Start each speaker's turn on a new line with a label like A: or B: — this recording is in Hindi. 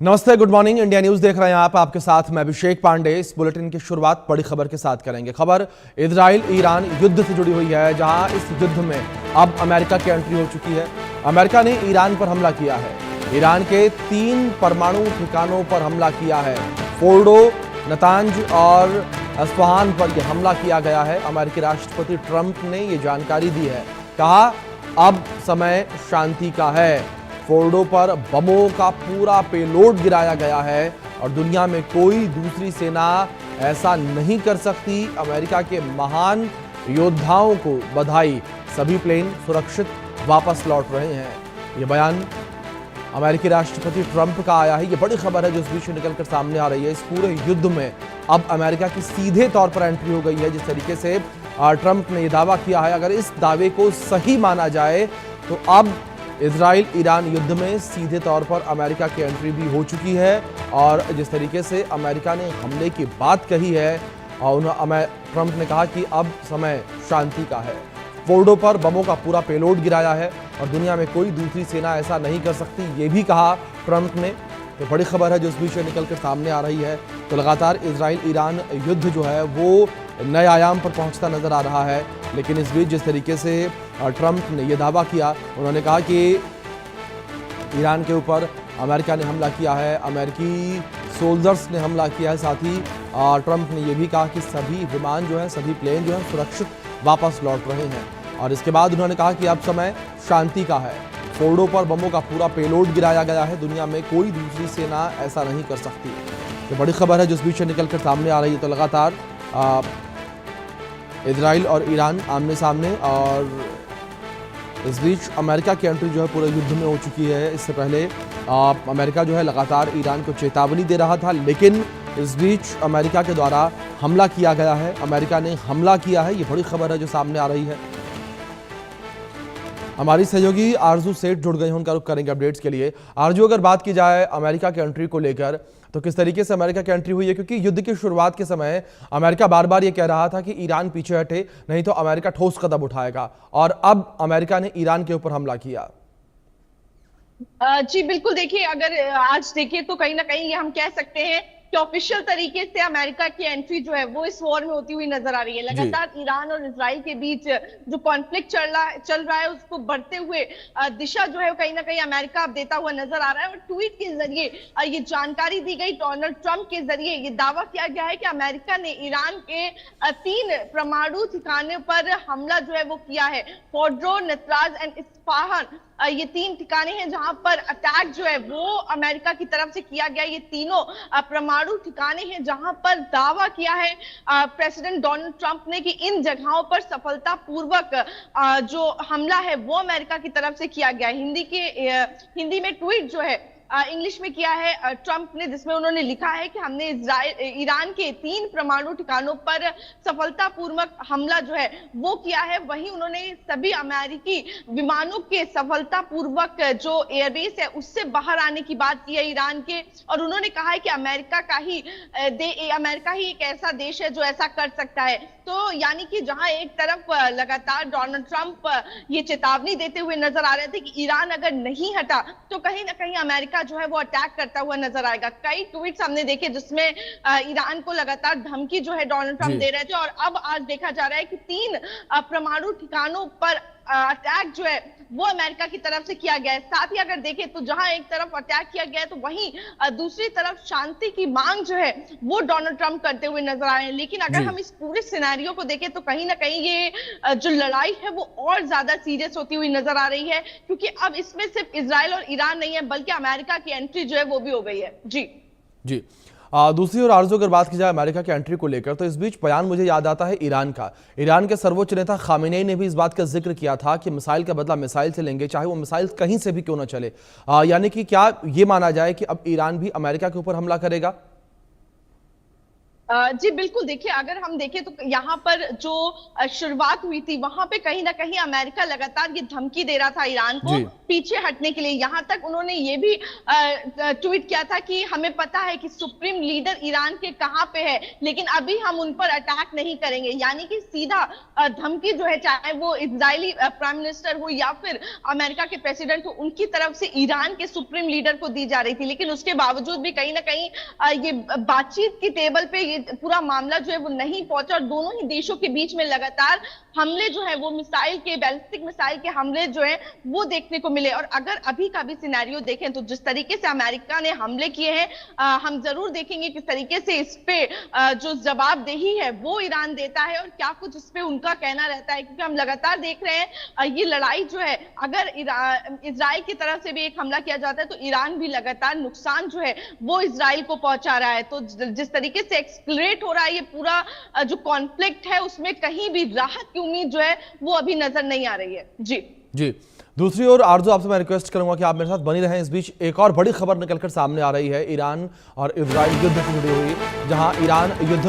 A: नमस्ते, गुड मॉर्निंग। इंडिया न्यूज देख रहे हैं आप। आपके साथ मैं अभिषेक पांडे। इस बुलेटिन की शुरुआत बड़ी खबर के साथ करेंगे। खबर इजराइल ईरान युद्ध से जुड़ी हुई है, जहां इस युद्ध में अब अमेरिका की एंट्री हो चुकी है। अमेरिका ने ईरान पर हमला किया है। ईरान के 3 परमाणु ठिकानों पर हमला किया है। फोर्डो, नतांज और अस्फहान पर यह हमला किया गया है। अमेरिकी राष्ट्रपति ट्रंप ने यह जानकारी दी है। कहा अब समय शांति का है। फोर्डो पर बमों का पूरा पेलोड गिराया गया है और दुनिया में कोई दूसरी सेना ऐसा नहीं कर सकती। अमेरिका के महान योद्धाओं को बधाई। सभी प्लेन सुरक्षित वापस लौट रहे हैं। ये बयान अमेरिकी राष्ट्रपति ट्रंप का आया है। ये बड़ी खबर है जो इस बीच निकलकर सामने आ रही है। इस पूरे युद्ध में अब अमेरिका की सीधे तौर पर एंट्री हो गई है। जिस तरीके से ट्रंप ने यह दावा किया है, अगर इस दावे को सही माना जाए तो अब इजराइल ईरान युद्ध में सीधे तौर पर अमेरिका की एंट्री भी हो चुकी है। और जिस तरीके से अमेरिका ने हमले की बात कही है और ट्रंप ने कहा कि अब समय शांति का है। फोर्डो पर बमों का पूरा पेलोड गिराया है और दुनिया में कोई दूसरी सेना ऐसा नहीं कर सकती, ये भी कहा ट्रंप ने। तो बड़ी खबर है जो इस बीच निकलकर सामने आ रही है। तो लगातार इजराइल ईरान युद्ध जो है वो नए आयाम पर पहुंचता नजर आ रहा है। लेकिन इस बीच जिस तरीके से ट्रंप ने यह दावा किया, उन्होंने कहा कि ईरान के ऊपर अमेरिका ने हमला किया है, अमेरिकी सोल्जर्स ने हमला किया है। साथ ही ट्रंप ने यह भी कहा कि सभी विमान जो है, सभी प्लेन जो है सुरक्षित वापस लौट रहे हैं। और इसके बाद उन्होंने कहा कि अब समय शांति का है। फोर्डो पर बमों का पूरा पेलोड गिराया गया है। दुनिया में कोई दूसरी सेना ऐसा नहीं कर सकती। ये बड़ी खबर है जो इस बीच निकलकर सामने आ रही है। तो लगातार इजराइल और ईरान आमने सामने, और इस बीच अमेरिका की एंट्री जो है पूरे युद्ध में हो चुकी है। इससे पहले अमेरिका जो है लगातार ईरान को चेतावनी दे रहा था, लेकिन इस बीच अमेरिका के द्वारा हमला किया गया है। अमेरिका ने हमला किया है। ये बड़ी खबर है जो सामने आ रही है। हमारी सहयोगी आरजू सेठ जुड़ गई हैं, उनका रुख करेंगे अपडेट्स के लिए। आरजू, अगर बात की जाए अमेरिका की एंट्री को लेकर, तो किस तरीके से अमेरिका की एंट्री हुई है? क्योंकि युद्ध की शुरुआत के समय अमेरिका बार बार ये कह रहा था कि ईरान पीछे हटे, नहीं तो अमेरिका ठोस कदम उठाएगा, और अब अमेरिका ने ईरान के ऊपर हमला किया।
B: जी बिल्कुल। देखिए, अगर आज देखिए तो कहीं ना कहीं ये हम कह सकते हैं कि ऑफिशियल तरीके से अमेरिका की एंट्री जो है वो इस वॉर में होती हुई नजर आ रही है। लगातार ईरान और इजराइल के बीच जो कॉन्फ्लिक्ट चल रहा है उसको बढ़ते हुए दिशा जो है कहीं ना कहीं अमेरिका अब देता हुआ नजर आ रहा है। और ट्वीट के जरिए ये जानकारी दी गई। डोनाल्ड ट्रंप के जरिए ये दावा किया गया है कि अमेरिका ने ईरान के 3 परमाणु ठिकाने पर हमला जो है वो किया है। फोर्डो, नतराज एंड इस्फहान, ये 3 ठिकाने हैं जहां पर अटैक जो है वो अमेरिका की तरफ से किया गया। ये तीनों परमाणु ठिकाने हैं जहां पर दावा किया है प्रेसिडेंट डोनाल्ड ट्रंप ने कि इन जगहों पर सफलतापूर्वक जो हमला है वो अमेरिका की तरफ से किया गया। हिंदी में ट्वीट जो है इंग्लिश में किया है ट्रंप ने, जिसमें उन्होंने लिखा है कि हमने ईरान के 3 परमाणु ठिकानों पर सफलतापूर्वक हमला जो है वो किया है। वहीं उन्होंने सभी अमेरिकी विमानों के सफलतापूर्वक जो एयरबेस है उससे बाहर आने की बात की है ईरान के। और उन्होंने कहा है कि अमेरिका ही एक ऐसा देश है जो ऐसा कर सकता है। तो यानी कि जहां एक तरफ लगातार डोनाल्ड ट्रंप ये चेतावनी देते हुए नजर आ रहे थे कि ईरान अगर नहीं हटा तो कहीं ना कहीं अमेरिका जो है वो अटैक करता हुआ नजर आएगा। कई ट्वीट्स हमने देखे जिसमें ईरान को लगातार धमकी जो है डोनाल्ड ट्रंप दे रहे थे। और अब आज देखा जा रहा है कि 3 परमाणु ठिकानों पर अटैक जो है वो अमेरिका की तरफ से किया गया है। साथ ही अगर देखें तो जहां एक तरफ अटैक किया गया है तो वहीं दूसरी तरफ शांति की मांग जो है वो डोनाल्ड ट्रंप करते हुए नजर आ रहे हैं। लेकिन अगर हम इस पूरे सिनेरियो को देखें तो कहीं ना कहीं ये जो लड़ाई है वो और ज्यादा सीरियस होती हुई नजर आ रही है, क्योंकि अब इसमें सिर्फ इजराइल और ईरान नहीं है बल्कि अमेरिका की एंट्री जो है वो भी हो गई है। जी।
A: दूसरी ओर आरजू, अगर बात की जाए अमेरिका की एंट्री को लेकर, तो इस बीच बयान मुझे याद आता है ईरान का। ईरान के सर्वोच्च नेता खामेनेई ने भी इस बात का जिक्र किया था कि मिसाइल का बदला मिसाइल से लेंगे, चाहे वो मिसाइल कहीं से भी क्यों ना चले। यानी कि क्या ये माना जाए कि अब ईरान भी अमेरिका के ऊपर हमला करेगा?
B: जी बिल्कुल, देखिए अगर हम देखें तो यहाँ पर जो शुरुआत हुई थी वहां पे कहीं ना कहीं अमेरिका लगातार ये धमकी दे रहा था ईरान को
A: जी।
B: पीछे हटने के लिए। यहाँ तक उन्होंने ये भी ट्वीट किया था कि हमें पता है कि सुप्रीम लीडर ईरान के कहाँ पे है, लेकिन अभी हम उन पर अटैक नहीं करेंगे। यानी कि सीधा धमकी जो है, चाहे वो इजरायली प्राइम मिनिस्टर हो या फिर अमेरिका के प्रेसिडेंट हो, उनकी तरफ से ईरान के सुप्रीम लीडर को दी जा रही थी। लेकिन उसके बावजूद भी कहीं ना कहीं ये बातचीत की टेबल पे ये पूरा मामला जो है वो नहीं पहुंचा और दोनों ही देशों के बीच में लगातार हमले जो है वो मिसाइल के, बैलिस्टिक मिसाइल के हमले जो है वो देखने को मिले। और अगर अभी का भी सिनेरियो देखें तो जिस तरीके से अमेरिका ने हमले किए हैं, हम जरूर देखेंगे किस तरीके से इस पे जो जवाबदेही है वो ईरान देता है और क्या कुछ इस पे उनका कहना रहता है। क्योंकि हम लगातार देख रहे हैं ये लड़ाई जो है, अगर इजराइल की तरफ से भी एक हमला किया जाता है तो ईरान भी लगातार नुकसान जो है वो इजराइल को पहुंचा रहा है। तो जिस तरीके से एक्सप्लेट हो रहा है ये पूरा जो कॉन्फ्लिक्ट है, उसमें कहीं भी राहत की उम्मीद जो है वो अभी नजर नहीं आ रही है। जी
A: जी। दूसरी ओर आरजू, आपसे मैं रिक्वेस्ट करूंगा कि आप मेरे साथ बनी रहें। इस बीच एक और बड़ी खबर निकलकर सामने आ रही है ईरान और इजराइल युद्ध से जुड़ी हुई, जहां ईरान युद्ध